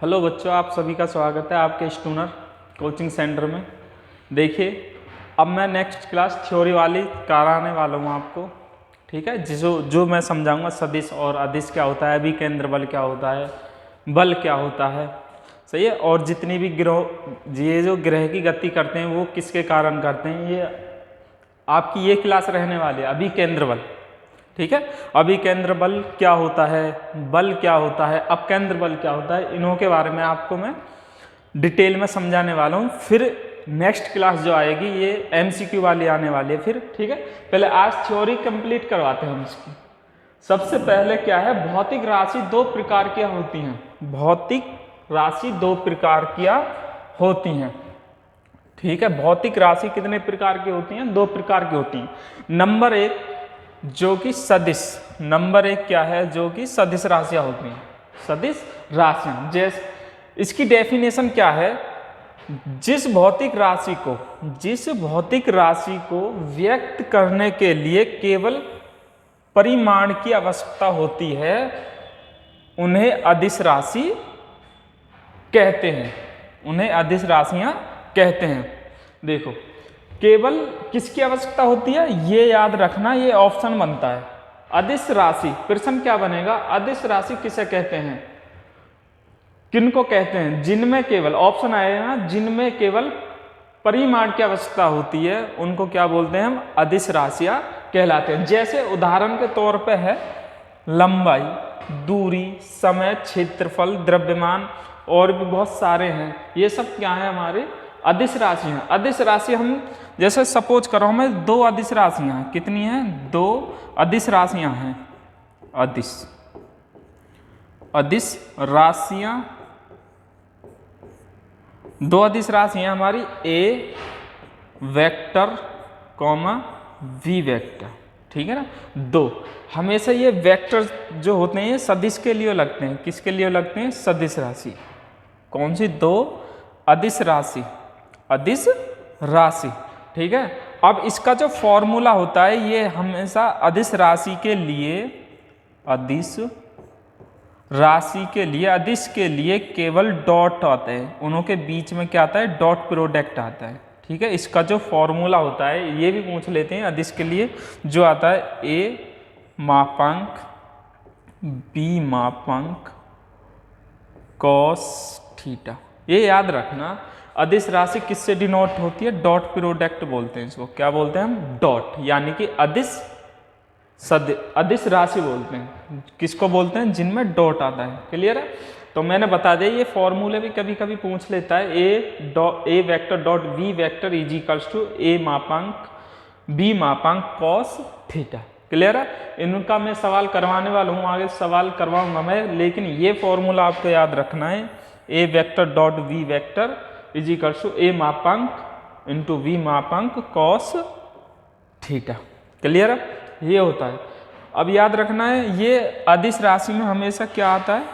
Hello बच्चों, आप सभी का स्वागत है आपके स्टूनर कोचिंग सेंटर में। देखिए, अब मैं नेक्स्ट क्लास थ्योरी वाली कराने वाला हूँ आपको। ठीक है, जो मैं समझाऊंगा सदिश और अदिश क्या होता है, अभिकेंद्र बल क्या होता है, बल क्या होता है, सही है। और जितनी भी ये जो ग्रह की गति करते हैं वो किसके कारण करते हैं, ये आपकी ये क्लास रहने वाली है, अभिकेंद्र बल। ठीक है, अभिकेंद्र बल क्या होता है, बल क्या होता है, अपकेंद्र बल क्या होता है, इन्हों के बारे में आपको मैं डिटेल में समझाने वाला हूँ। फिर नेक्स्ट क्लास जो आएगी ये एमसीक्यू वाली आने वाली है फिर। ठीक है, पहले आज थ्योरी कंप्लीट करवाते हैं हम इसकी। सबसे पहले क्या है, भौतिक राशि दो प्रकार की होती हैं। भौतिक राशि दो प्रकार की होती हैं। ठीक है, भौतिक राशि कितने प्रकार की होती हैं, दो प्रकार की होती हैं। नंबर एक जो कि सदिश, नंबर एक क्या है, जो कि सदिश राशियां होती हैं। सदिश राशियां, जैसे इसकी डेफिनेशन क्या है, जिस भौतिक राशि को व्यक्त करने के लिए केवल परिमाण की आवश्यकता होती है उन्हें अदिश राशि कहते हैं, उन्हें अदिश राशियां कहते हैं। देखो, केवल किसकी आवश्यकता होती है, ये याद रखना, ये ऑप्शन बनता है। अदिश राशि, प्रश्न क्या बनेगा, अदिश राशि किसे कहते हैं, किनको कहते हैं, जिनमें केवल, ऑप्शन आएगा ना, जिनमें केवल परिमाण की आवश्यकता होती है उनको क्या बोलते हैं, हम अदिश राशियां कहलाते हैं। जैसे उदाहरण के तौर पे है लंबाई, दूरी, समय, क्षेत्रफल, द्रव्यमान और भी बहुत सारे हैं। ये सब क्या है, हमारे अदिश राशि हैं। अदिश राशि हम जैसे सपोज करो हमें दो अदिश राशियां हैं, कितनी हैं, दो अदिश राशियां हैं। अदिश राशियां, दो अदिश राशियां हमारी ए वेक्टर कॉमा वी वेक्टर। ठीक है ना, दो। हमेशा ये वेक्टर जो होते हैं ये सदिश के लिए लगते हैं, किसके लिए लगते हैं, सदिश राशि। कौन सी, दो अदिश राशि, अदिश राशि। ठीक है, अब इसका जो फॉर्मूला होता है ये हमेशा अदिश राशि के लिए, अदिश राशि के लिए, अदिश के लिए केवल डॉट आता है, उनों के बीच में क्या आता है, डॉट प्रोडक्ट आता है। ठीक है, इसका जो फॉर्मूला होता है ये भी पूछ लेते हैं अदिश के लिए, जो आता है ए मापांक बी मापांक कॉस थीटा। ये याद रखना, अदिश राशि किससे डिनोट होती है, डॉट प्रोडक्ट बोलते हैं इसको। क्या बोलते हैं हम, डॉट, यानी कि अदिश राशि बोलते हैं, किसको बोलते हैं, जिनमें डॉट आता है। क्लियर है, तो मैंने बता दिया, ये फॉर्मूले भी कभी कभी पूछ लेता है। A vector dot B vector is equals to A मापांक बी मापांक कॉस थीटा। क्लियर है, इनका मैं सवाल करवाने वाला हूँ, आगे सवाल करवाऊंगा मैं, लेकिन ये फॉर्मूला आपको याद रखना है। A vector dot B vector is equals to A मापांक इंटू वी मापांक कॉस थीटा। क्लियर है, ये होता है। अब याद रखना है, ये अदिश राशि में हमेशा क्या आता है,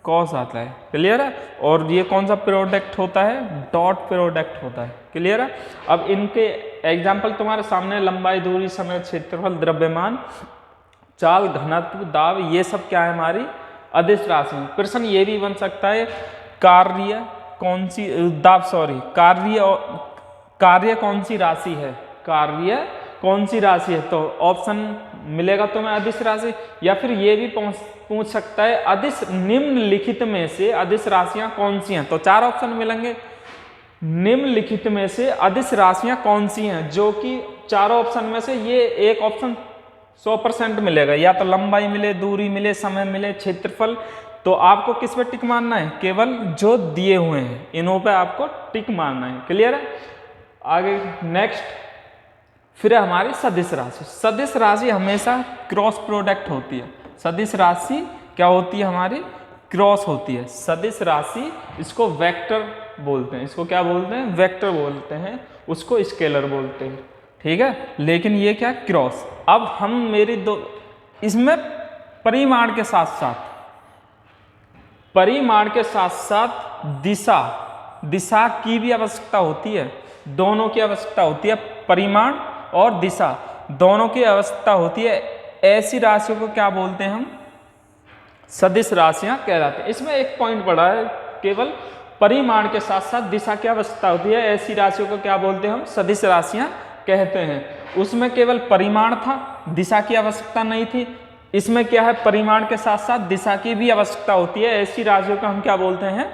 कॉस आता है। क्लियर है, और ये कौन सा प्रोडक्ट होता है, डॉट प्रोडक्ट होता है। क्लियर है, अब इनके एग्जाम्पल तुम्हारे सामने, लंबाई, दूरी, समय, क्षेत्रफल, द्रव्यमान, चाल, घनत्व, दाब, ये सब क्या है, हमारी अदिश राशि में। प्रश्न ये भी बन सकता है, कार्य कौन सी, दाब सॉरी, कार्य कौन सी राशि है, कार्य कौन सी राशि है, तो ऑप्शन मिलेगा तुम्हें अदिश राशि। या फिर ये भी पूछ सकता है, अदिश निम्नलिखित में से अदिश राशियां कौन सी हैं, तो चार ऑप्शन मिलेंगे। निम्नलिखित में से अदिश राशियां कौन सी हैं, जो कि चारों ऑप्शन में से ये एक ऑप्शन 100% मिलेगा, या तो लंबाई मिले, दूरी मिले, समय मिले, क्षेत्रफल। तो आपको किस पे टिक मारना है, केवल जो दिए हुए हैं इन्हों पे आपको टिक मारना है। क्लियर है, आगे नेक्स्ट फिर है हमारी सदिश राशि। सदिश राशि हमेशा क्रॉस प्रोडक्ट होती है। सदिश राशि क्या होती है, हमारी क्रॉस होती है। सदिश राशि, इसको वेक्टर बोलते हैं, इसको क्या बोलते हैं, वेक्टर बोलते हैं, उसको स्केलर बोलते हैं। ठीक है, लेकिन ये क्या, क्रॉस। अब हम मेरी दो, इसमें परिमाण के साथ साथ दिशा की भी आवश्यकता होती है, दोनों की आवश्यकता होती है, परिमाण और दिशा दोनों की आवश्यकता होती है। ऐसी राशियों को क्या बोलते हैं हम, सदिश राशियां कहलाते हैं। इसमें एक पॉइंट पड़ा है, केवल परिमाण के साथ साथ दिशा की आवश्यकता होती है, ऐसी राशियों को क्या बोलते हैं हम, सदिश राशियां कहते हैं। उसमें केवल परिमाण था, दिशा की आवश्यकता नहीं थी। इसमें क्या है, परिमाण के साथ साथ दिशा की भी आवश्यकता होती है, ऐसी राशियों को हम क्या बोलते हैं,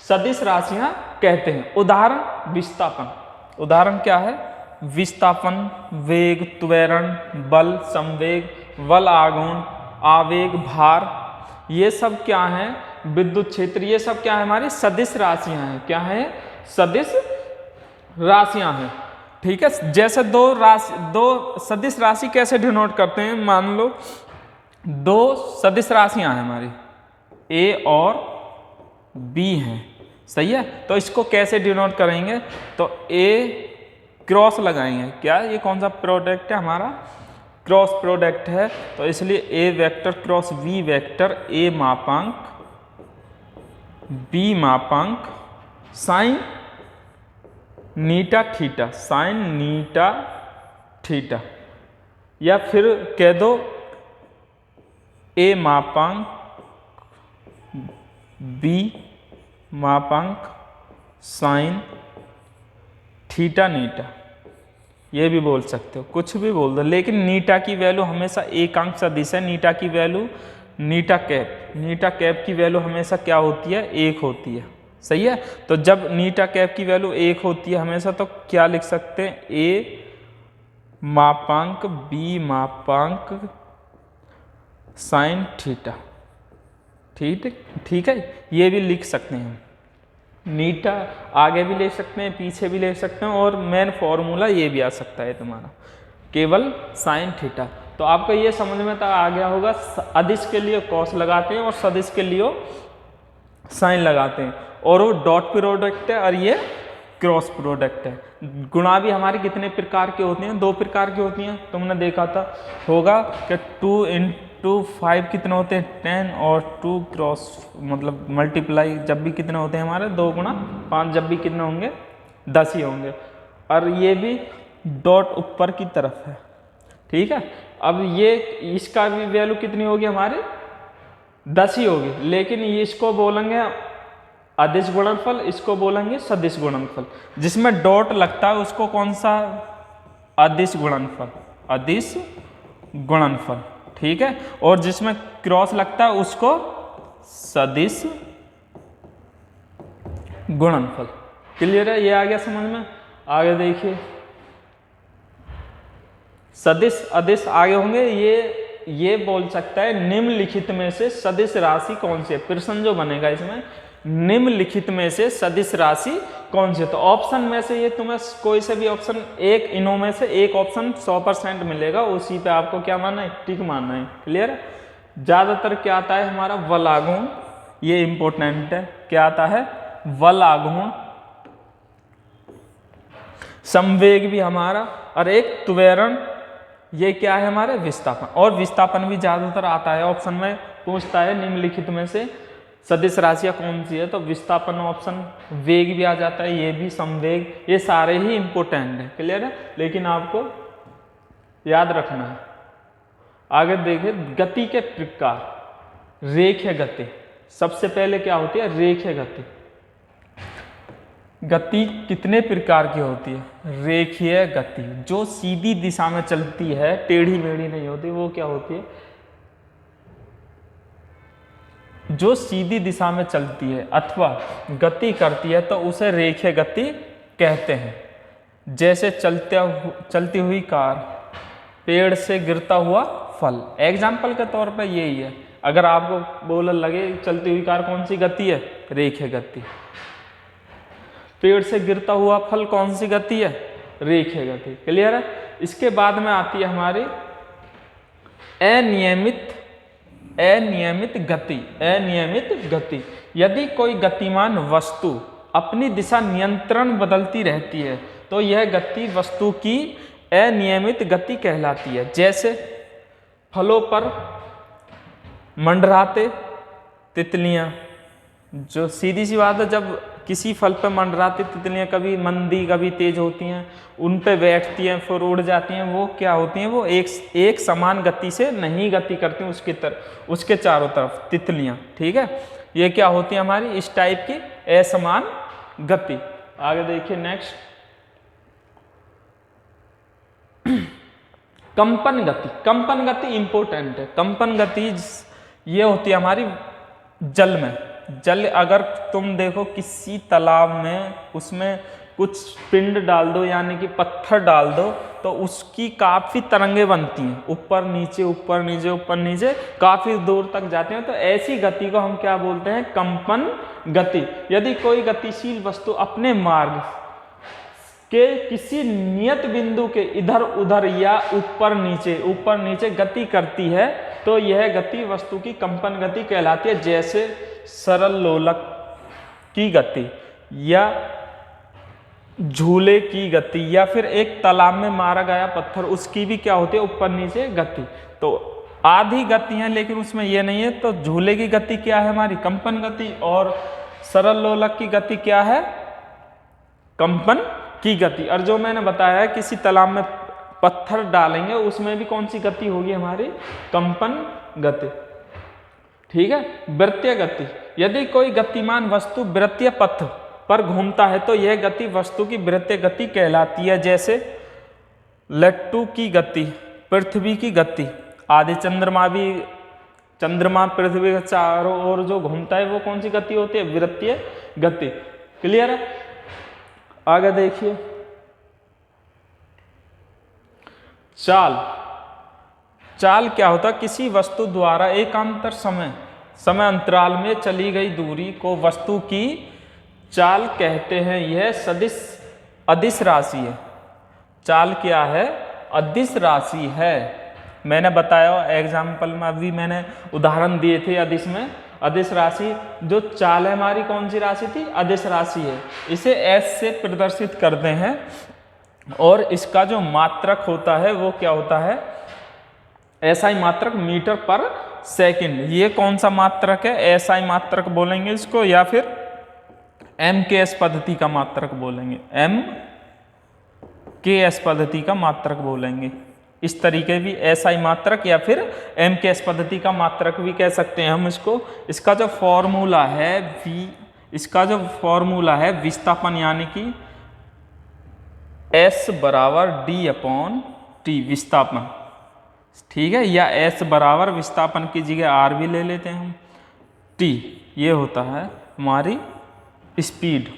सदिश राशियां कहते हैं। उदाहरण विस्थापन, उदाहरण क्या है, विस्थापन, वेग, त्वरण, बल, संवेग, बल आघूर्ण, आवेग, भार, ये सब क्या है, विद्युत क्षेत्र, ये सब क्या है, हमारी सदिश राशियां हैं। क्या है, सदिश राशियां हैं। ठीक है, जैसे दो सदिश राशि कैसे डिनोट करते हैं, मान लो दो सदिश राशियां हैं हमारी, ए और बी हैं, सही है। तो इसको कैसे डिनोट करेंगे, तो ए क्रॉस लगाएंगे, क्या ये कौन सा प्रोडक्ट है हमारा, क्रॉस प्रोडक्ट है, तो इसलिए ए वेक्टर क्रॉस बी वेक्टर, ए मापांक बी मापांक साइन नीटा थीटा, साइन नीटा थीटा, या फिर कह दो ए मापांक बी मापांक साइन थीटा नीटा, ये भी बोल सकते हो, कुछ भी बोल दो, लेकिन नीटा की वैल्यू हमेशा एक अंक सदिश है। नीटा की वैल्यू, नीटा कैप की वैल्यू हमेशा क्या होती है, एक होती है, सही है। तो जब नीटा कैप की वैल्यू एक होती है हमेशा, तो क्या लिख सकते हैं, ए मापांक बी मापांक साइन थीटा, ठीक है, ये भी लिख सकते हैं हम। नीटा आगे भी ले सकते हैं, पीछे भी ले सकते हैं, और मेन फॉर्मूला ये भी आ सकता है तुम्हारा, केवल साइन थीटा। तो आपको ये समझ में तो आ गया होगा, अदिश के लिए कॉस लगाते हैं और सदिश के लिए साइन लगाते हैं, और वो डॉट प्रोडक्ट है और ये क्रॉस प्रोडक्ट है। गुणा भी हमारी कितने प्रकार के होते हैं, दो प्रकार की होती हैं, तुमने देखा था होगा कि 2 × 5 कितने होते हैं, 10, और 2 क्रॉस मतलब मल्टीप्लाई जब भी कितने होते हैं हमारे, 2 × 5 जब भी कितने होंगे, 10 ही होंगे। और ये भी डॉट ऊपर की तरफ है, ठीक है। अब ये इसका भी वैल्यू कितनी होगी हमारी, 10 ही होगी, लेकिन ये इसको बोलेंगे अदिश गुणनफल, इसको बोलेंगे सदिश गुणनफल। जिसमें डॉट लगता है उसको कौन सा, अदिश गुणनफल, अदिश गुणनफल, ठीक है। और जिसमें क्रॉस लगता है उसको सदिश गुणनफल। क्लियर है, ये आ गया समझ में। आगे देखिए, सदिश अदिश आगे होंगे, ये बोल सकता है निम्नलिखित में से सदिश राशि कौन सी है। प्रश्न जो बनेगा इसमें, निम्नलिखित में से सदिश राशि कौन सी है। तो ऑप्शन में से ये तुम्हें कोई से भी ऑप्शन, एक इनों में से एक ऑप्शन 100% मिलेगा, उसी पे आपको क्या मानना है, टिक मानना है। क्लियर है। ज्यादातर क्या आता है हमारा, बल आघूर्ण, ये इंपॉर्टेंट है, क्या आता है, बल आघूर्ण, संवेग भी हमारा, और एक त्वरण, ये क्या है हमारे, विस्थापन। और विस्थापन भी ज्यादातर आता है, ऑप्शन में पूछता है निम्नलिखित में से सदिश राशियां कौन सी है, तो विस्थापन ऑप्शन, वेग भी आ जाता है, ये भी संवेग, ये सारे ही इंपॉर्टेंट है। क्लियर है, लेकिन आपको याद रखना है। आगे देखिए, गति के प्रकार, रेखीय गति, सबसे पहले क्या होती है, रेखीय गति। गति कितने प्रकार की होती है, रेखीय गति, जो सीधी दिशा में चलती है, टेढ़ी मेढ़ी नहीं होती, वो क्या होती है, जो सीधी दिशा में चलती है अथवा गति करती है तो उसे रेखीय गति कहते हैं। जैसे चलती हुई कार, पेड़ से गिरता हुआ फल, एग्जाम्पल के तौर पर यही है। अगर आपको बोलने लगे चलती हुई कार कौन सी गति है, रेखीय गति। पेड़ से गिरता हुआ फल कौन सी गति है, रेखीय गति। क्लियर है। इसके बाद में आती है हमारी अनियमित गति। अनियमित गति, यदि कोई गतिमान वस्तु अपनी दिशा नियंत्रण बदलती रहती है तो यह गति वस्तु की अनियमित गति कहलाती है। जैसे फलों पर मंडराते तितलियां, जो सीधी सी बात है, जब किसी फल पर मंडराती तितलियां कभी मंदी कभी तेज होती हैं, उन पे बैठती हैं फिर उड़ जाती हैं, वो क्या होती हैं, वो एक समान गति से नहीं गति करती हैं उसके चारों तरफ तितलियां, ठीक है। ये क्या होती है हमारी इस टाइप की असमान गति। आगे देखिए नेक्स्ट, कंपन गति। कंपन गति इंपॉर्टेंट है। कंपन गति ये होती है हमारी जल में। जल अगर तुम देखो किसी तालाब में, उसमें कुछ पिंड डाल दो यानी कि पत्थर डाल दो, तो उसकी काफ़ी तरंगे बनती हैं, ऊपर नीचे ऊपर नीचे ऊपर नीचे काफ़ी दूर तक जाते हैं। तो ऐसी गति को हम क्या बोलते हैं, कंपन गति। यदि कोई गतिशील वस्तु अपने मार्ग के किसी नियत बिंदु के इधर उधर या ऊपर नीचे गति करती है तो यह गति वस्तु की कंपन गति कहलाती है। जैसे सरल लोलक की गति या झूले की गति या फिर एक तालाब में मारा गया पत्थर, उसकी भी क्या होती है, ऊपर नीचे गति। तो आधी गति है लेकिन उसमें ये नहीं है। तो झूले की गति क्या है हमारी, कंपन गति, और सरल लोलक की गति क्या है, कंपन की गति। और जो मैंने बताया है किसी तालाब में पत्थर डालेंगे उसमें भी कौन सी गति होगी हमारी, कंपन गति। ठीक है। वृत्तीय गति, यदि कोई गतिमान वस्तु वृत्तीय पथ पर घूमता है तो यह गति वस्तु की वृत्तीय गति कहलाती है। जैसे लट्टू की गति, पृथ्वी की गति आदि, चंद्रमा पृथ्वी के चारों ओर जो घूमता है वो कौन सी गति होती है, वृत्तीय गति। क्लियर है। आगे देखिए चाल। चाल क्या होता है, किसी वस्तु द्वारा एकांतर समय अंतराल में चली गई दूरी को वस्तु की चाल कहते हैं। यह सदिश अदिश राशि है। चाल क्या है, अदिश राशि है। मैंने बताया एग्जाम्पल में, अभी मैंने उदाहरण दिए थे अदिश में। अदिश राशि जो चाल है हमारी कौन सी राशि थी, अदिश राशि है। इसे एस से प्रदर्शित करते हैं और इसका जो मात्रक होता है वो क्या होता है, एसआई मात्रक मीटर पर सेकंड। ये कौन सा मात्रक है, एसआई मात्रक बोलेंगे इसको, या फिर एमकेएस पद्धति का मात्रक बोलेंगे, एमकेएस पद्धति का मात्रक बोलेंगे। इस तरीके भी एसआई मात्रक या फिर एमकेएस पद्धति का मात्रक भी कह सकते हैं हम इसको। इसका जो फॉर्मूला है विस्थापन यानी कि S बराबर D/T विस्थापन, ठीक है, या S बराबर विस्थापन की जगह R भी ले लेते हैं हम, T ये होता है हमारी स्पीड।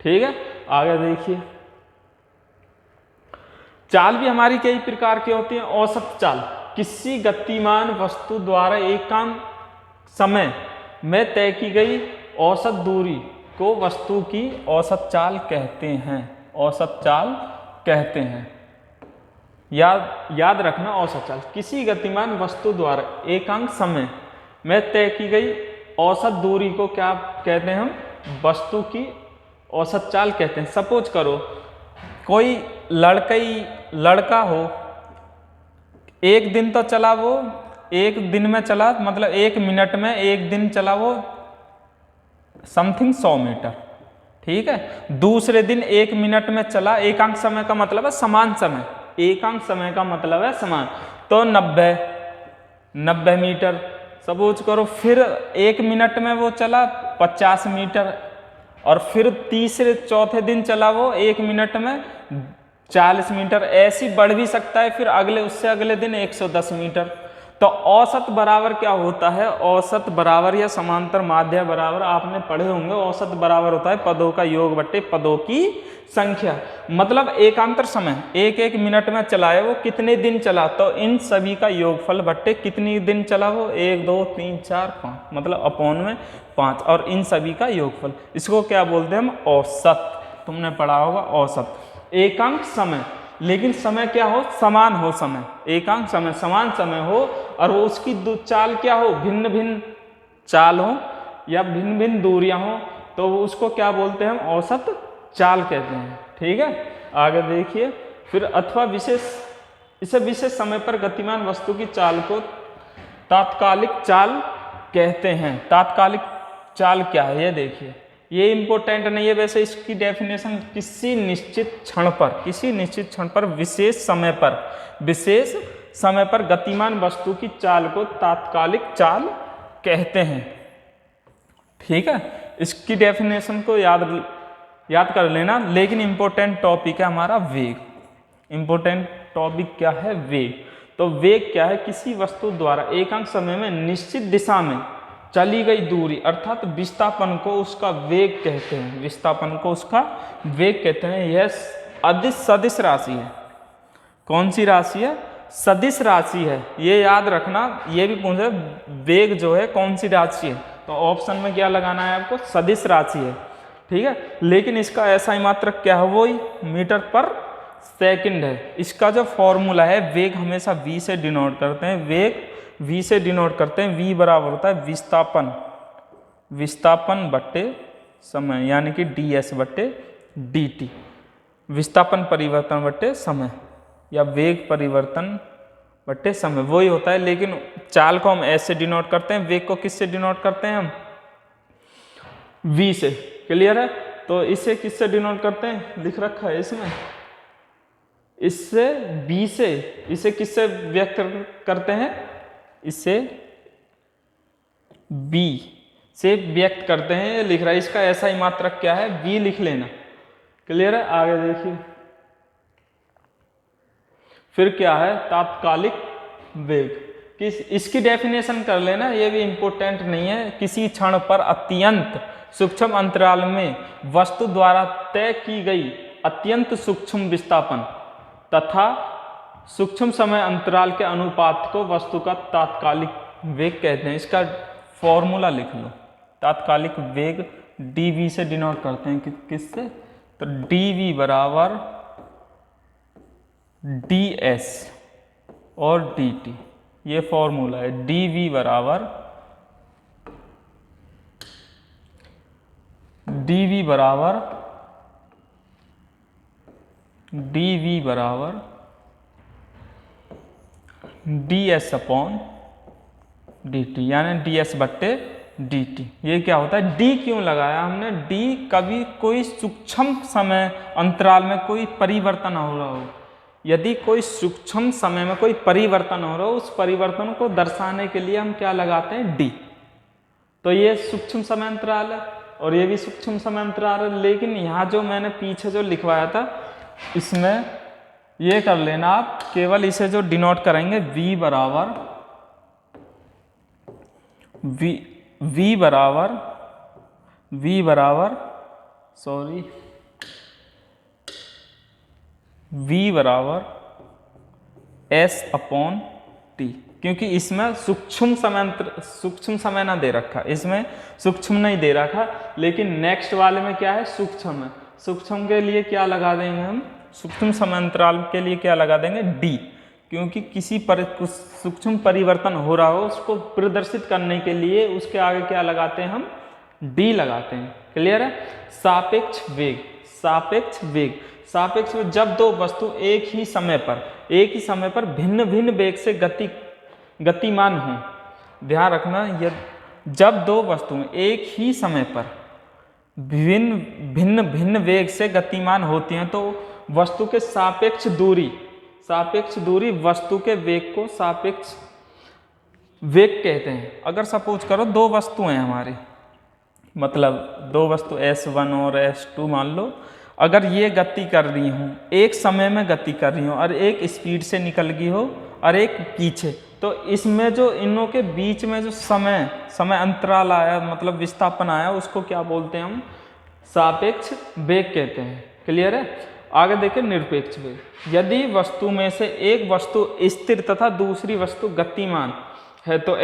ठीक है। आगे देखिए चाल भी हमारी कई प्रकार की होती है। औसत चाल, किसी गतिमान वस्तु द्वारा एकांक समय में तय की गई औसत दूरी को वस्तु की औसत चाल कहते हैं। औसत चाल कहते हैं। याद रखना, औसत चाल किसी गतिमान वस्तु द्वारा एकांक समय में तय की गई औसत दूरी को क्या कहते हैं हम, वस्तु की औसत चाल कहते हैं। सपोज करो कोई लड़का हो, एक दिन तो चला वो, एक दिन में चला मतलब 1 मिनट में एक दिन चला वो समथिंग 100 मीटर। ठीक है। दूसरे दिन 1 मिनट में चला, एकांक समय का मतलब है समान समय, एकांक समय का मतलब है समान, तो 90 मीटर सपोज करो। फिर 1 मिनट में वो चला 50 मीटर, और फिर तीसरे चौथे दिन चला वो 1 मिनट में 40 मीटर, ऐसी बढ़ भी सकता है। फिर उससे अगले दिन 110 मीटर। तो औसत बराबर क्या होता है, औसत बराबर या समांतर माध्य बराबर आपने पढ़े होंगे। औसत बराबर होता है पदों का योग बट्टे पदों की संख्या। मतलब एकांतर समय 1 मिनट में चला है वो, कितने दिन चला, तो इन सभी का योगफल बट्टे कितनी दिन चला वो, 1 2 3 4 5, मतलब अपॉन में 5, और इन सभी का योगफल। इसको क्या बोलते हैं हम, औसत। तुमने पढ़ा होगा औसत। एकांक समय, लेकिन समय क्या हो, समान हो समय, एकांक समय समान समय हो, और वो उसकी चाल क्या हो, भिन्न भिन्न चाल हो या भिन्न भिन्न दूरियां हो, तो उसको क्या बोलते हैं हम, औसत चाल कहते हैं। ठीक है। आगे देखिए फिर अथवा विशेष समय पर गतिमान वस्तु की चाल को तात्कालिक चाल कहते हैं। तात्कालिक चाल क्या है ये देखिए, ये इंपॉर्टेंट नहीं है वैसे इसकी डेफिनेशन। किसी निश्चित क्षण पर विशेष समय पर गतिमान वस्तु की चाल को तात्कालिक चाल कहते हैं। ठीक है, इसकी डेफिनेशन को याद कर लेना। लेकिन इंपॉर्टेंट टॉपिक है हमारा वेग। इंपॉर्टेंट टॉपिक क्या है? वेग। तो वेग क्या है? किसी वस्तु द्वारा एकांक समय में निश्चित दिशा में चली गई दूरी अर्थात विस्थापन को उसका वेग कहते हैं। विस्थापन को उसका वेग कहते हैं। यह अदिश सदिश राशि है। कौन सी राशि है? सदिश राशि है। ये याद रखना, ये भी पूछे वेग जो है कौन सी राशि है, तो ऑप्शन में क्या लगाना है आपको? सदिश राशि है। ठीक है, लेकिन इसका ऐसा ही मात्रक क्या है? वो ही मीटर पर सेकंड है। इसका जो फॉर्मूला है, वेग हमेशा v से डिनोट करते हैं। वेग v से डिनोट करते हैं। v बराबर होता है विस्थापन बट्टे समय, यानी कि ds बट्टे dt। विस्थापन परिवर्तन बट्टे समय या वेग परिवर्तन बट्टे समय, वही होता है। लेकिन चाल को हम ऐसे डिनोट करते हैं, वेग को किससे डिनोट करते हैं हम? v से। क्लियर है? तो इसे किससे डिनोट करते हैं? लिख रखा है इसमें, इससे b से। इसे किससे व्यक्त करते हैं? इसे b से व्यक्त करते हैं। ये लिख रहा है, इसका ऐसा ही मात्रक क्या है? v लिख लेना। क्लियर है? आगे देखिए, फिर क्या है? तात्कालिक वेग। इसकी डेफिनेशन कर लेना, ये भी इंपॉर्टेंट नहीं है। किसी क्षण पर अत्यंत सूक्ष्म अंतराल में वस्तु द्वारा तय की गई अत्यंत सूक्ष्म विस्थापन तथा सूक्ष्म समय अंतराल के अनुपात को वस्तु का तात्कालिक वेग कहते हैं। इसका फॉर्मूला लिख लो। तात्कालिक वेग dv से डिनोट करते हैं। किससे? तो dv बराबर ds और dt, ये फॉर्मूला है। dv बराबर ds अपॉन dt, यानी ds बट्टे dt। ये क्या होता है? d क्यों लगाया हमने? d कभी कोई सूक्ष्म समय अंतराल में कोई परिवर्तन हो रहा हो, यदि कोई सूक्ष्म समय में कोई परिवर्तन हो रहा हो, उस परिवर्तन को दर्शाने के लिए हम क्या लगाते हैं? d। तो ये सूक्ष्म समय अंतराल है और ये भी सूक्ष्म समय अंतराल है। लेकिन यहाँ जो मैंने पीछे जो लिखवाया था, इसमें ये कर लेना आप, केवल इसे जो डिनोट करेंगे v बराबर s अपॉन t, क्योंकि इसमें सूक्ष्म समय ना दे रखा, इसमें सूक्ष्म नहीं दे रखा। लेकिन नेक्स्ट वाले में क्या है? सूक्ष्म है। सूक्ष्म के लिए क्या लगा देंगे हम? सूक्ष्म समय अंतराल के लिए क्या लगा देंगे? d, क्योंकि किसी पर सूक्ष्म परिवर्तन हो रहा हो उसको प्रदर्शित करने के लिए उसके आगे क्या लगाते हैं हम? d लगाते हैं। क्लियर है? सापेक्ष वेग। जब दो वस्तु एक ही समय पर भिन्न भिन्न वेग से गतिमान हों। ध्यान रखना, जब दो वस्तुएं एक ही समय पर भिन्न वेग से गतिमान होती हैं तो वस्तु के सापेक्ष दूरी वस्तु के वेग को सापेक्ष वेग कहते हैं। अगर सपोज करो दो वस्तुएं हमारी, मतलब दो वस्तु S1 और S2 मान लो, अगर ये गति कर रही हूँ, एक समय में गति कर रही हूँ और एक स्पीड से निकल गई हो और एक पीछे, तो इसमें जो इनों के बीच में जो समय अंतराल आया, मतलब विस्थापन आया, उसको क्या बोलते हैं हम? सापेक्ष वेग कहते हैं। क्लियर है? आगे देखिए, निरपेक्ष वेग। यदि वस्तु में से एक वस्तु स्थिर तथा दूसरी वस्तु गतिमान है तो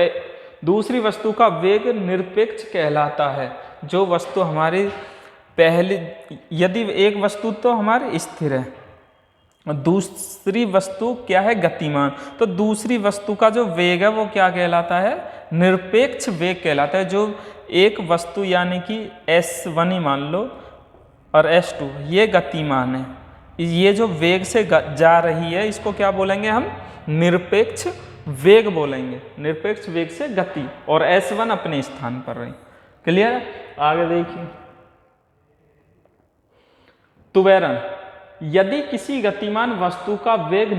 दूसरी वस्तु का वेग निरपेक्ष कहलाता है। जो वस्तु हमारी यदि एक वस्तु तो हमारी स्थिर है और दूसरी वस्तु क्या है? गतिमान, तो दूसरी वस्तु का जो वेग है वो क्या कहलाता है? निरपेक्ष वेग कहलाता है। जो एक वस्तु यानी कि S1 ही मान लो और S2 ये गतिमान है, ये जो वेग से जा रही है इसको क्या बोलेंगे हम? निरपेक्ष वेग बोलेंगे। निरपेक्ष वेग से गति, और S1 अपने स्थान पर रही। क्लियर है? आगे देखिए, त्वरण। यदि किसी गतिमान वस्तु का वेग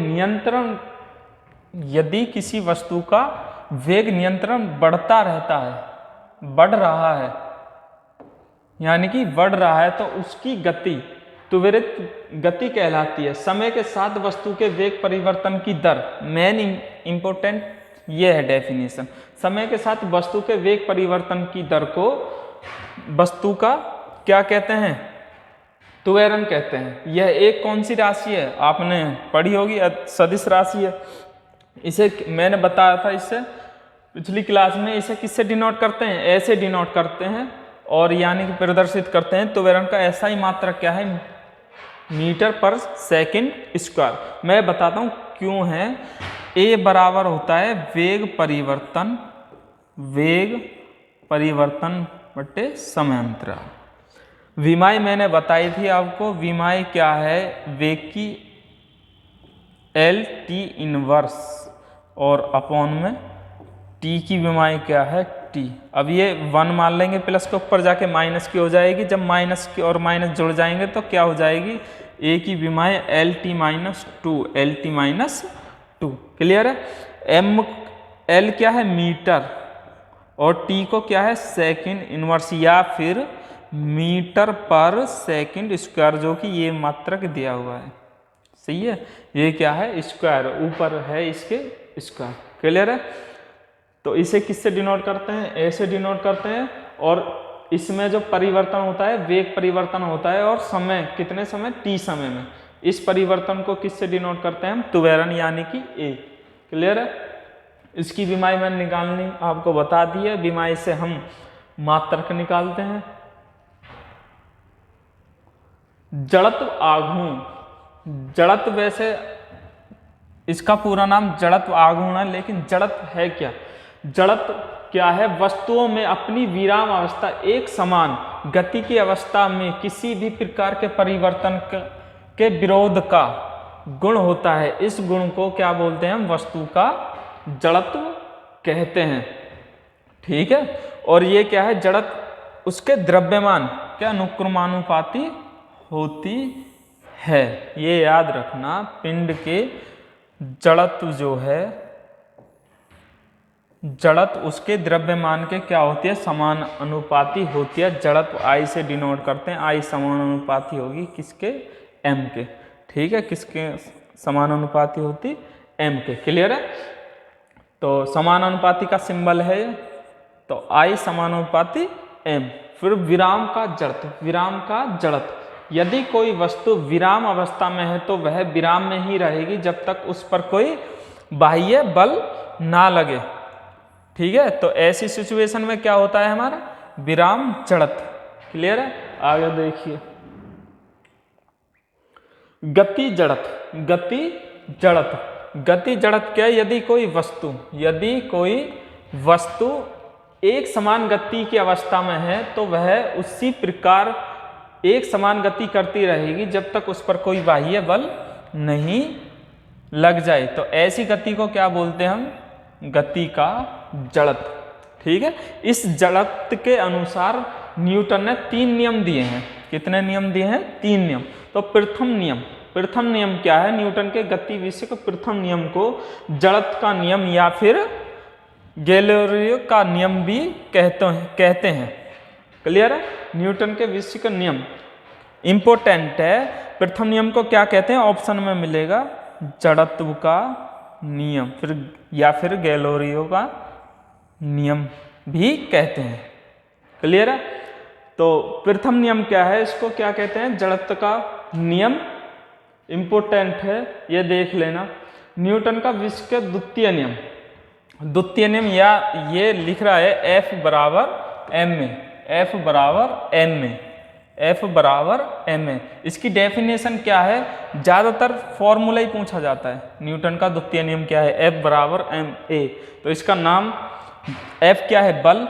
नियंत्रण बढ़ता रहता है, बढ़ रहा है, यानी कि बढ़ रहा है तो उसकी गति त्वरित गति कहलाती है। समय के साथ वस्तु के वेग परिवर्तन की दर, मेन इंपॉर्टेंट ये है डेफिनेशन। समय के साथ वस्तु के वेग परिवर्तन की दर को वस्तु का क्या कहते हैं? त्वरण कहते हैं। यह एक कौन सी राशि है? आपने पढ़ी होगी, सदिश राशि है। इसे मैंने बताया था इससे पिछली क्लास में। इसे किससे डिनोट करते हैं? ऐसे डिनोट करते हैं और यानी कि प्रदर्शित करते हैं। त्वरण का ऐसा ही मात्रक क्या है? मीटर पर सेकंड स्क्वायर। मैं बताता हूँ क्यों है। ए बराबर होता है वेग परिवर्तन बटे समय अंतराल। विमाई मैंने बताई थी आपको। विमाई क्या है? वेग की एल टी इनवर्स और अपॉन में टी की विमाई क्या है? टी। अब ये 1 मान लेंगे, प्लस के ऊपर जाके माइनस की हो जाएगी। जब माइनस की और माइनस जुड़ जाएंगे तो क्या हो जाएगी? ए की विमाई L T minus two. Clear है? एम एल क्या है? मीटर और टी को क्या है? सेकंड इनवर्स या फिर मीटर पर सेकंड स्क्वायर, जो कि ये मात्रक दिया हुआ है। सही है? ये क्या है? स्क्वायर, ऊपर है इसके स्क्वायर। क्लियर है? तो इसे किससे डिनोट करते हैं? ऐसे डिनोट करते हैं। और इसमें जो परिवर्तन होता है वेग परिवर्तन होता है, और समय कितने समय? टी समय में। इस परिवर्तन को किससे डिनोट करते हैं हम? त्वरण यानी कि ए। क्लियर है? इसकी विमाई मैंने निकालनी आपको बता दी है। विमाई से हम मात्रक निकालते हैं। जड़त्व आघूर्ण। जड़त्व वैसे इसका पूरा नाम जड़त्व आघूर्ण है, लेकिन जड़त्व है क्या? जड़त्व क्या है? वस्तुओं में अपनी विराम अवस्था एक समान गति की अवस्था में किसी भी प्रकार के परिवर्तन के विरोध का गुण होता है। इस गुण को क्या बोलते हैं हम? वस्तु का जड़त्व कहते हैं। ठीक है? और ये क्या है? जड़त्व उसके द्रव्यमान क्या अनुक्रमानुपाती होती है। ये याद रखना, पिंड के जड़त्व जो है, जड़त्व उसके द्रव्यमान के क्या होती है? समान अनुपाती होती है। जड़त्व आई से डिनोट करते हैं। आई समान अनुपाती होगी किसके? एम के। ठीक है? किसके समान अनुपाती होती? एम के। क्लियर है? तो समान अनुपाती का सिंबल है, तो आई समानुपाती एम। फिर विराम का जड़त्व। विराम का जड़त्व, यदि कोई वस्तु विराम अवस्था में है तो वह विराम में ही रहेगी जब तक उस पर कोई बाह्य बल ना लगे। ठीक है? तो ऐसी सिचुएशन में क्या होता है हमारा? विराम जड़त्व। क्लियर है? आगे देखिए, गति जड़त्व। गति जड़त्व क्या है? यदि कोई वस्तु एक समान गति की अवस्था में है तो वह उसी प्रकार एक समान गति करती रहेगी जब तक उस पर कोई बाह्य बल नहीं लग जाए। तो ऐसी गति को क्या बोलते हैं हम? गति का जड़त्व। ठीक है? इस जड़त्व के अनुसार न्यूटन ने 3 नियम दिए हैं। कितने नियम दिए हैं? 3 नियम। तो प्रथम नियम क्या है? न्यूटन के गति विषय के प्रथम नियम को जड़त्व का नियम या फिर गैलीलियो का नियम भी कहते हैं। क्लियर है? न्यूटन के विषय का नियम इंपॉर्टेंट है। प्रथम नियम को क्या कहते हैं? ऑप्शन में मिलेगा जड़त्व का नियम, फिर गैलीलियो का नियम भी कहते हैं। क्लियर है? तो प्रथम नियम क्या है? इसको क्या कहते हैं? जड़त्व का नियम। इंपॉर्टेंट है, ये देख लेना। न्यूटन का विश्व का द्वितीय नियम या ये लिख रहा है F बराबर m में। इसकी डेफिनेशन क्या है? ज्यादातर फॉर्मूला ही पूछा जाता है। न्यूटन का द्वितीय नियम क्या है? F बराबर ma। तो इसका नाम, F क्या है? बल,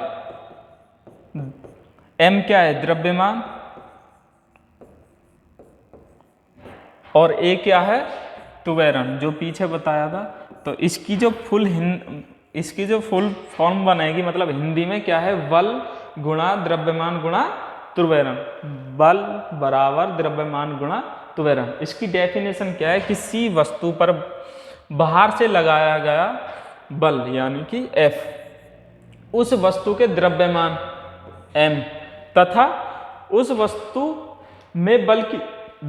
m क्या है? द्रव्यमान, और a क्या है? त्वरण, जो पीछे बताया था। तो इसकी जो फुल फॉर्म बनेगी, मतलब हिंदी में क्या है? बल गुणा द्रव्यमान गुणा त्वरण। बल बराबर द्रव्यमान गुणा त्वरण। इसकी डेफिनेशन क्या है? किसी वस्तु पर बाहर से लगाया गया बल यानी कि F, उस वस्तु के द्रव्यमान m तथा उस वस्तु में बल की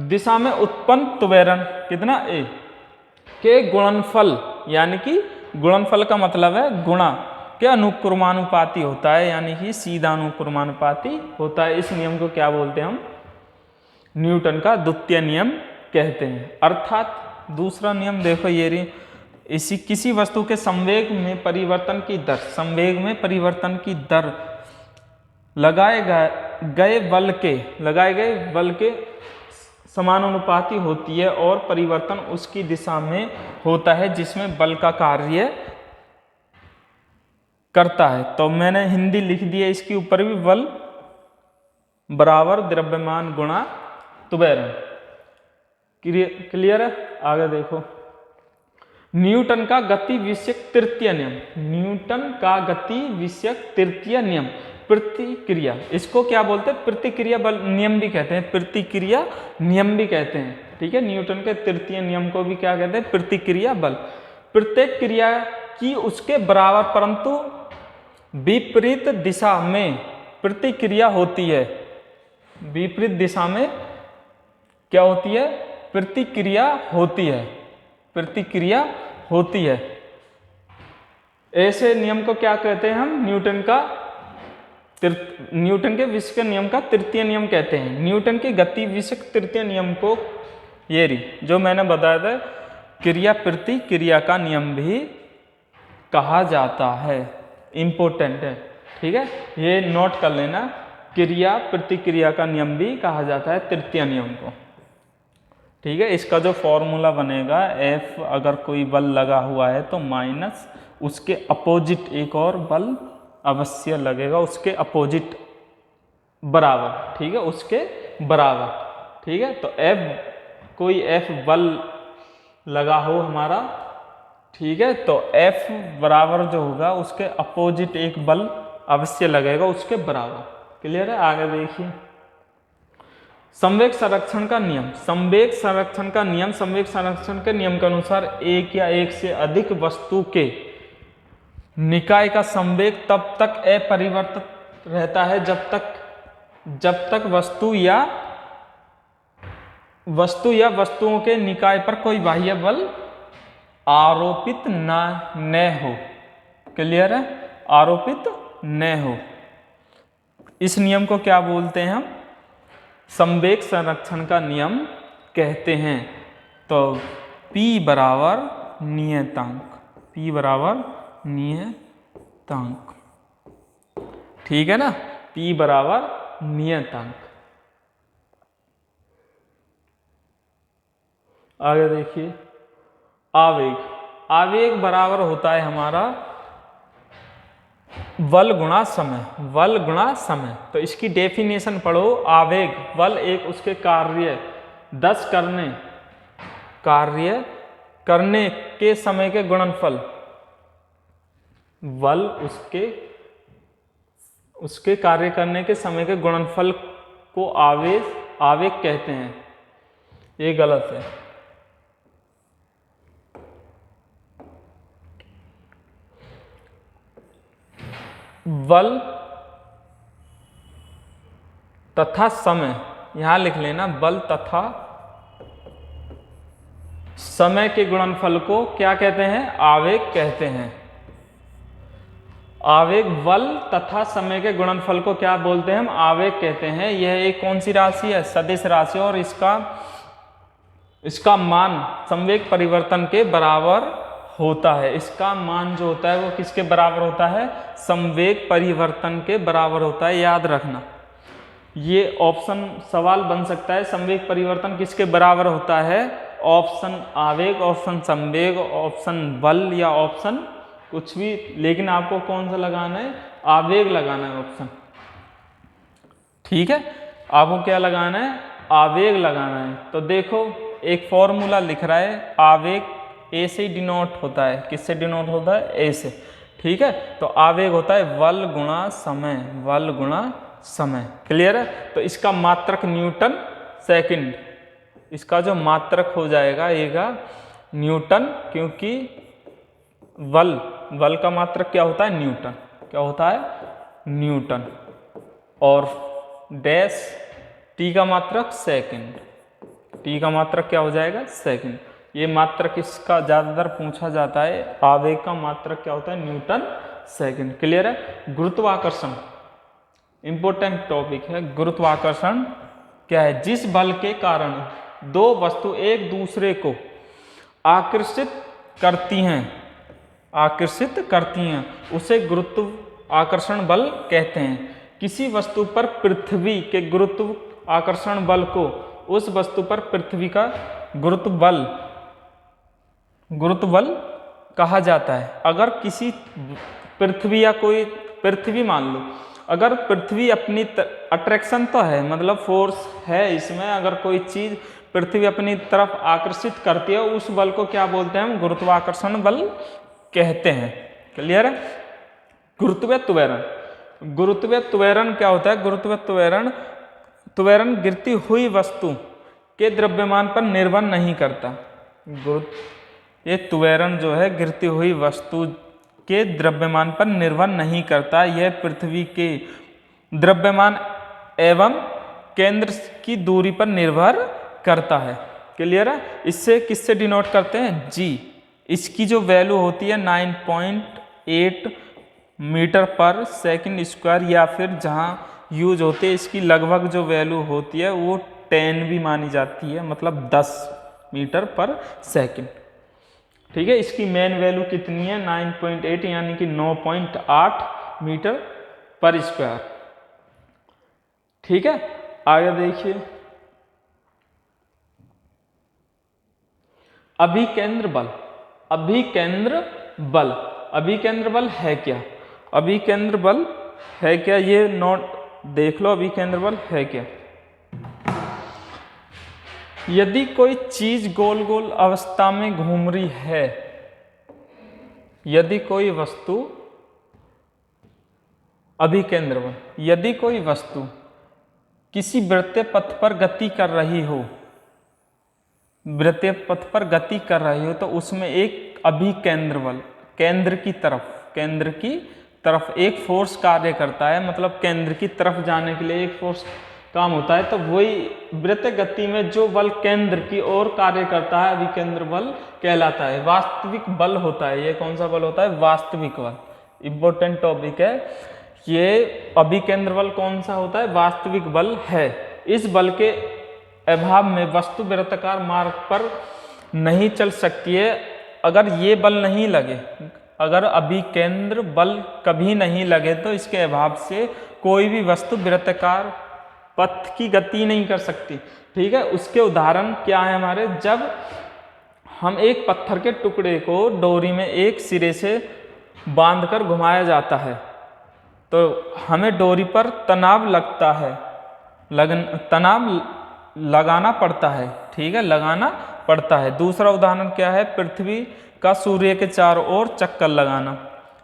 दिशा में उत्पन्न त्वरण कितना ए के गुणनफल, यानी कि गुणनफल का मतलब है गुणा के अनुक्रमानुपाती होता है, यानी कि सीधा अनुक्रमानुपाती होता है। इस नियम को क्या बोलते हैं हम? न्यूटन का द्वितीय नियम कहते हैं। अर्थात दूसरा नियम देखो ये इसी किसी वस्तु के संवेग में परिवर्तन की दर, संवेग में परिवर्तन की दर लगाए गए बल के समानुपाती होती है और परिवर्तन उसकी दिशा में होता है जिसमें बल का कार्य करता है। तो मैंने हिंदी लिख दी है इसके ऊपर भी, बल बराबर द्रव्यमान गुणा त्वरण। क्लियर है? आगे देखो, न्यूटन का गति विषयक तृतीय नियम, न्यूटन का गति विषयक तृतीय नियम, प्रतिक्रिया, इसको क्या बोलते हैं? प्रतिक्रिया बल नियम भी कहते हैं, प्रतिक्रिया नियम भी कहते हैं। ठीक है, न्यूटन के तृतीय नियम को भी क्या कहते हैं? प्रतिक्रिया बल। प्रत्येक क्रिया की उसके बराबर परंतु विपरीत दिशा में प्रतिक्रिया होती है। विपरीत दिशा में क्या होती है? प्रतिक्रिया होती है, प्रतिक्रिया होती है। ऐसे नियम को क्या कहते हैं हम? न्यूटन के विषय नियम का तृतीय नियम कहते हैं। न्यूटन की गति विषयक तृतीय नियम को ये जो मैंने बताया था क्रिया प्रतिक्रिया का नियम भी कहा जाता है। इंपॉर्टेंट है, ठीक है, ये नोट कर लेना, क्रिया प्रतिक्रिया का नियम भी कहा जाता है तृतीय नियम को। ठीक है, इसका जो फॉर्मूला बनेगा, F अगर कोई बल लगा हुआ है तो माइनस उसके अपोजिट एक और बल अवश्य लगेगा, उसके अपोजिट बराबर। ठीक है, उसके बराबर। ठीक है, तो कोई F बल लगा हो हमारा, ठीक है, तो F बराबर जो होगा उसके अपोजिट एक बल अवश्य लगेगा उसके बराबर। क्लियर है? आगे देखिए, संवेग संरक्षण का नियम। संवेग संरक्षण का नियम, संवेग संरक्षण के नियम के अनुसार एक या एक से अधिक वस्तु के निकाय का संवेग तब तक अपरिवर्तित रहता है जब तक वस्तु या वस्तुओं के निकाय पर कोई बाह्य बल आरोपित न हो। क्लियर है? आरोपित न हो। इस नियम को क्या बोलते हैं हम? संवेग संरक्षण का नियम कहते हैं। तो P बराबर नियतांक, P बराबर नियतांक, ठीक है ना, P बराबर नियतांक। आगे देखिए, आवेग। आवेग बराबर होता है हमारा बल गुणा समय, बल गुणा समय। तो इसकी डेफिनेशन पढ़ो। आवेग बल एक उसके कार्य करने के समय के गुणनफल, बल उसके कार्य करने के समय के गुणनफल को आवेग कहते हैं। ये गलत है। बल तथा समय, यहां लिख लेना, बल तथा समय के गुणनफल को क्या कहते हैं? आवेग कहते हैं। आवेग बल तथा समय के गुणनफल को क्या बोलते हैं हम? आवेग कहते हैं। यह एक कौन सी राशि है? सदिश राशि, और इसका मान संवेग परिवर्तन के बराबर होता है। इसका मान जो होता है वो किसके बराबर होता है? संवेग परिवर्तन के बराबर होता है। याद रखना, ये ऑप्शन सवाल बन सकता है। संवेग परिवर्तन किसके बराबर होता है? ऑप्शन आवेग, ऑप्शन संवेग, ऑप्शन बल, या ऑप्शन कुछ भी, लेकिन आपको कौन सा लगाना है? आवेग लगाना है ऑप्शन। ठीक है, आपको क्या लगाना है? आवेग लगाना है। तो देखो, एक फॉर्मूला लिख रहा है, आवेग ए से डिनोट होता है। किससे डिनोट होता है? ए से। ठीक है, तो आवेग होता है बल गुणा समय, बल गुणा समय। क्लियर है? तो इसका मात्रक न्यूटन सेकंड, इसका जो मात्रक हो जाएगा येगा न्यूटन, क्योंकि बल का मात्रक क्या होता है? न्यूटन। क्या होता है? न्यूटन। और डैश टी का मात्रक सेकंड, टी का मात्रक क्या हो जाएगा सेकंड। ये मात्रक इसका ज़्यादातर पूछा जाता है, आवेग का मात्रक क्या होता है न्यूटन सेकंड। क्लियर है। गुरुत्वाकर्षण इंपॉर्टेंट टॉपिक है। गुरुत्वाकर्षण क्या है? जिस बल के कारण दो वस्तु एक दूसरे को आकर्षित करती हैं उसे गुरुत्वाकर्षण बल कहते हैं। किसी वस्तु पर पृथ्वी के गुरुत्वाकर्षण बल को उस वस्तु पर पृथ्वी का गुरुत्व बल कहा जाता है। अगर किसी पृथ्वी या कोई पृथ्वी मान लो, अगर पृथ्वी अपनी अट्रैक्शन तो है, मतलब फोर्स है इसमें, अगर कोई चीज पृथ्वी अपनी तरफ आकर्षित करती है उस बल को क्या बोलते हैं हम? गुरुत्वाकर्षण बल कहते हैं। क्लियर है। गुरुत्वीय त्वरण, गुरुत्वीय त्वरण क्या होता है? गुरुत्वीय त्वरण गिरती हुई वस्तु के द्रव्यमान पर निर्भर नहीं करता। ये त्वरण जो है गिरती हुई वस्तु के द्रव्यमान पर निर्भर नहीं करता। यह पृथ्वी के द्रव्यमान एवं केंद्र की दूरी पर निर्भर करता है। क्लियर है। इससे किससे डिनोट करते हैं? जी। इसकी जो वैल्यू होती है 9.8 मीटर पर सेकंड स्क्वायर, या फिर जहां यूज होते हैं इसकी लगभग जो वैल्यू होती है वो 10 भी मानी जाती है, मतलब 10 मीटर पर सेकंड। ठीक है। इसकी मेन वैल्यू कितनी है? 9.8 यानी कि 9.8 मीटर पर स्क्वायर। ठीक है। आगे देखिए, अभिकेंद्र बल। अभिकेंद्र बल, अभिकेंद्र बल है क्या? अभिकेंद्र बल है क्या, ये नोट देख लो। अभिकेंद्र बल है क्या? यदि कोई चीज गोल गोल अवस्था में घूम रही है, यदि कोई वस्तु, अभिकेंद्र बल, यदि कोई वस्तु किसी वृत्तीय पथ पर गति कर रही हो, वृत्तीय पथ पर गति कर रही हो, तो उसमें एक अभिकेंद्र बल केंद्र की तरफ एक फोर्स कार्य करता है, मतलब केंद्र की तरफ जाने के लिए एक फोर्स काम होता है। तो वही वृत्तीय गति में जो बल केंद्र की ओर कार्य करता है अभिकेंद्र बल कहलाता है। वास्तविक बल होता है। ये कौन सा बल होता है? वास्तविक बल। इंपॉर्टेंट टॉपिक है ये। अभिकेंद्र बल कौन सा होता है? वास्तविक बल है। इस बल के अभाव में वस्तु वृत्ताकार मार्ग पर नहीं चल सकती है। अगर ये बल नहीं लगे, अगर अभिकेंद्र बल कभी नहीं लगे, तो इसके अभाव से कोई भी वस्तु वृत्ताकार पथ की गति नहीं कर सकती। ठीक है। उसके उदाहरण क्या है हमारे? जब हम एक पत्थर के टुकड़े को डोरी में एक सिरे से बांधकर घुमाया जाता है, तो हमें डोरी पर तनाव लगता है, तनाव लगाना पड़ता है। ठीक है, लगाना पड़ता है। दूसरा उदाहरण क्या है? पृथ्वी का सूर्य के चारों ओर चक्कर लगाना,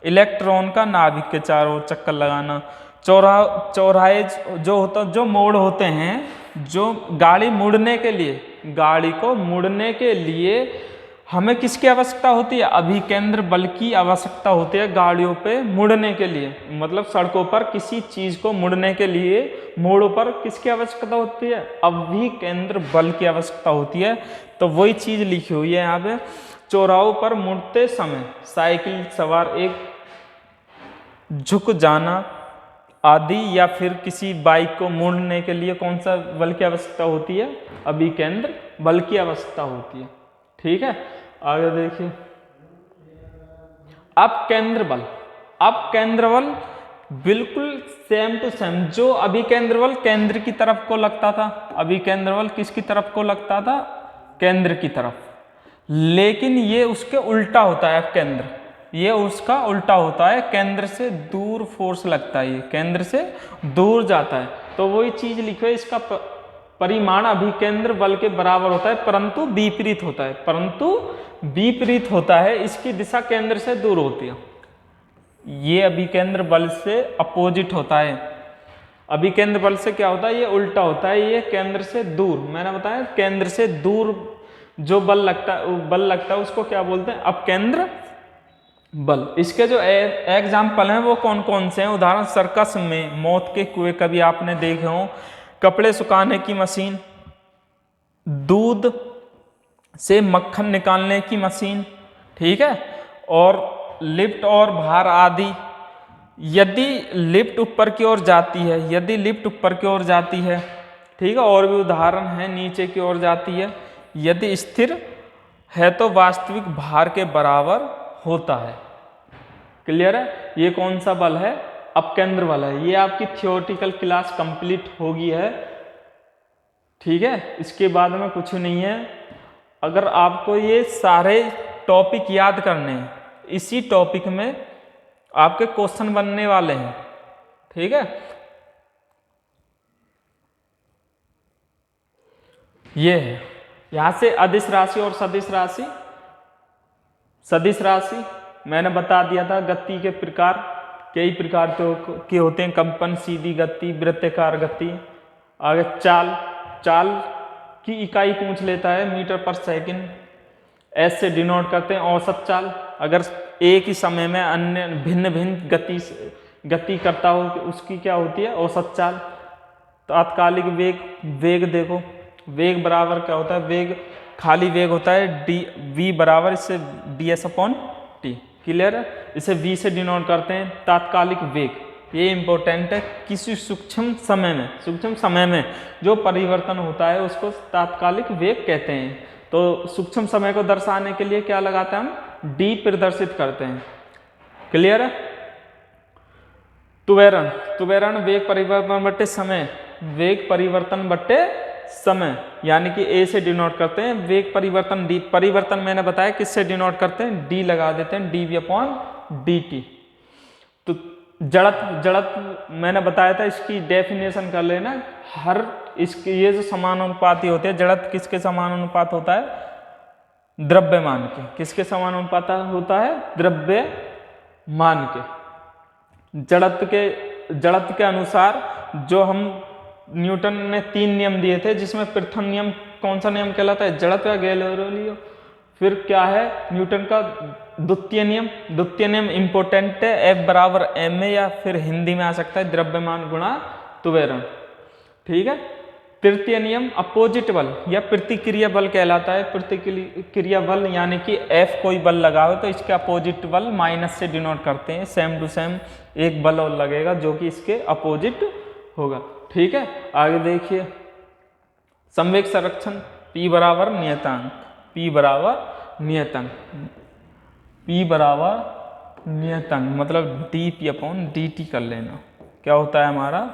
इलेक्ट्रॉन का नाभिक के चारों ओर चक्कर लगाना, चौराहे जो मोड़ होते हैं, जो गाड़ी मुड़ने के लिए, गाड़ी को मुड़ने के लिए हमें किसकी आवश्यकता होती है? अभिकेंद्र बल की आवश्यकता होती है गाड़ियों पे मुड़ने के लिए। मतलब सड़कों पर किसी चीज को मुड़ने के लिए मोड़ों पर किसकी आवश्यकता होती है? अभिकेंद्र बल की आवश्यकता होती है। तो वही चीज लिखी हुई है यहाँ पे। चौराहों पर मुड़ते समय साइकिल सवार एक झुक जाना आदि, या फिर किसी बाइक को मोड़ने के लिए कौन सा बल की आवश्यकता होती है? अभिकेंद्र बल की आवश्यकता होती है। ठीक है। आगे देखिए, अपकेंद्र बल। अपकेंद्र बल बिल्कुल सेम टू सेम, जो अभिकेंद्र बल केंद्र की तरफ को लगता था, अभिकेंद्र बल किसकी तरफ को लगता था? केंद्र की तरफ। लेकिन ये उसके उल्टा होता है। अपकेंद्र, ये उसका उल्टा होता है, केंद्र से दूर फोर्स लगता है, ये केंद्र से दूर जाता है। तो वही चीज लिखो, इसका परिमाण अभिकेंद्र बल के बराबर होता है, परंतु विपरीत होता है, परंतु विपरीत होता है। इसकी दिशा केंद्र से दूर होती है। ये अभिकेंद्र बल से अपोजिट होता है। अभिकेंद्र बल से क्या होता है? ये उल्टा होता है, ये केंद्र से दूर। मैंने बताया केंद्र से दूर जो बल लगता है उसको क्या बोलते हैं? अपकेंद्र बल। इसके जो एग्जाम्पल हैं वो कौन कौन से हैं? उदाहरण, सर्कस में मौत के कुएं कभी आपने देखे हो, कपड़े सुखाने की मशीन, दूध से मक्खन निकालने की मशीन, ठीक है, और लिफ्ट और भार आदि। यदि लिफ्ट ऊपर की ओर जाती है, यदि लिफ्ट ऊपर की ओर जाती है, ठीक है, और भी उदाहरण है, नीचे की ओर जाती है, यदि स्थिर है तो वास्तविक भार के बराबर होता है। क्लियर है? ये कौन सा बल है? अपकेंद्र बल है। ये आपकी थियोरेटिकल क्लास कंप्लीट होगी है, ठीक है, इसके बाद में कुछ नहीं है। अगर आपको ये सारे टॉपिक याद करने हैं, इसी टॉपिक में आपके क्वेश्चन बनने वाले हैं, ठीक है। ये है, यहां से अदिश राशि और सदिश राशि। सदिश राशि मैंने बता दिया था, गति के प्रकार कई प्रकार के होते हैं, कंपन, सीधी गति, वृत्ताकार गति। आगे चाल, चाल की इकाई पूछ लेता है मीटर पर सेकंड, एस से डिनोट करते हैं औसत चाल। अगर एक ही समय में अन्य भिन्न भिन्न गति करता हो उसकी क्या होती है? औसत चाल। तात्कालिक वेग, वेग देखो, वेग बराबर क्या होता है? वेग खाली वेग होता है डी वी बराबर इससे ds/t। क्लियर है? इसे v से डिनोट करते हैं तात्कालिक वेग। ये इंपॉर्टेंट है, किसी सूक्ष्म समय में जो परिवर्तन होता है उसको तात्कालिक वेग कहते हैं। तो सूक्ष्म समय को दर्शाने के लिए क्या लगाते हैं हम? d प्रदर्शित करते हैं। क्लियर है? त्वरण, त्वरण वेग परिवर्तन बट्टे समय, वेग परिवर्तन बट्टे समय, यानी कि a से डिनोट करते हैं वेग परिवर्तन। d परिवर्तन मैंने बताया किससे डिनोट करते हैं? d लगा देते हैं, dv/dt। तो जड़त्व, जड़त्व मैंने बताया था, इसकी डेफिनेशन कर लेना। हर इसके ये जो समानुपाती होते हैं, जड़त्व किसके समानुपात होता है? द्रव्यमान के। किसके समानुपात होता है? द्रव्यमान के। जड़त्व के अनुसार जो हम न्यूटन ने 3 नियम दिए थे, जिसमें प्रथम नियम कौन सा नियम कहलाता है? जड़त्व या गैलीलियो। फिर क्या है न्यूटन का द्वितीय नियम? द्वितीय नियम इंपॉर्टेंट है, F बराबर ma, या फिर हिंदी में आ सकता है द्रव्यमान गुणा त्वरण, ठीक है। तृतीय नियम अपोजिट बल या प्रतिक्रिया बल कहलाता है। प्रतिक्रिया बल यानी कि F कोई बल लगा हो तो इसके अपोजिट बल माइनस से डिनोट करते हैं। सेम टू सेम एक बल और लगेगा जो कि इसके अपोजिट होगा, ठीक है। आगे देखिए, संवेग संरक्षण P बराबर नियतांक, P बराबर नियतांक, P बराबर नियतांक मतलब dp/dt कर लेना। क्या होता है हमारा?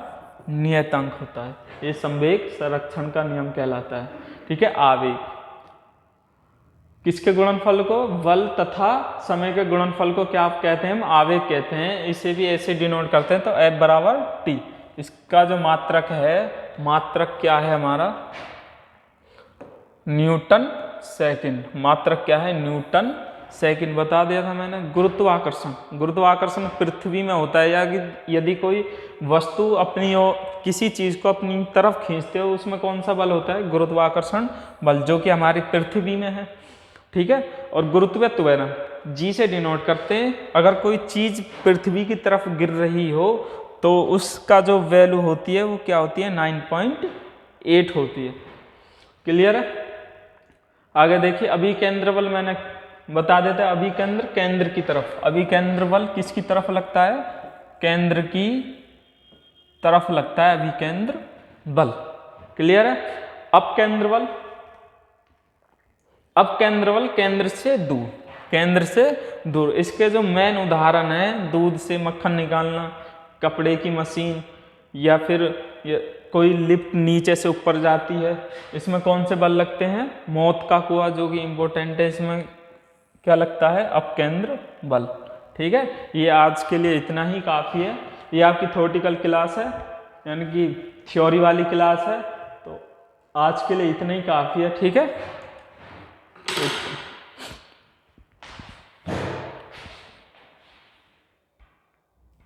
नियतांक होता है। ये संवेग संरक्षण का नियम कहलाता है, ठीक है। आवेग किसके गुणनफल को? बल तथा समय के गुणनफल को क्या आप कहते हैं? हम आवेग कहते हैं। इसे भी ऐसे डिनोट करते हैं, तो F बराबर t। इसका जो मात्रक है, मात्रक क्या है हमारा? Newton second. मात्रक क्या है? Newton second. बता दिया था मैंने। गुरुत्वाकर्षण, गुरुत्वाकर्षण पृथ्वी में होता है, या यदि कोई वस्तु अपनी ओर किसी चीज को अपनी तरफ खींचते हो, उसमें कौन सा बल होता है? गुरुत्वाकर्षण बल, जो कि हमारी पृथ्वी में है, ठीक है। और गुरुत्व त्वरण g से डिनोट करते हैं। अगर कोई चीज पृथ्वी की तरफ गिर रही हो तो उसका जो वैल्यू होती है वो क्या होती है? 9.8 होती है। क्लियर है? आगे देखिए, अभिकेंद्र बल मैंने बता देता है। अभिकेंद्र, केंद्र की तरफ। अभिकेंद्र बल किसकी तरफ लगता है? केंद्र की तरफ लगता है अभिकेंद्र बल। क्लियर है? अपकेंद्र बल, अपकेंद्र बल केंद्र से दूर, केंद्र से दूर। इसके जो मेन उदाहरण है, दूध से मक्खन निकालना, कपड़े की मशीन, या फिर कोई लिफ्ट नीचे से ऊपर जाती है, इसमें कौन से बल लगते हैं? मौत का कुआं, जो कि इंपॉर्टेंट है, इसमें क्या लगता है? अपकेंद्र बल, ठीक है। ये आज के लिए इतना ही काफ़ी है। ये आपकी थ्योरेटिकल क्लास है, यानी कि थ्योरी वाली क्लास है, तो आज के लिए इतना ही काफ़ी है, ठीक है।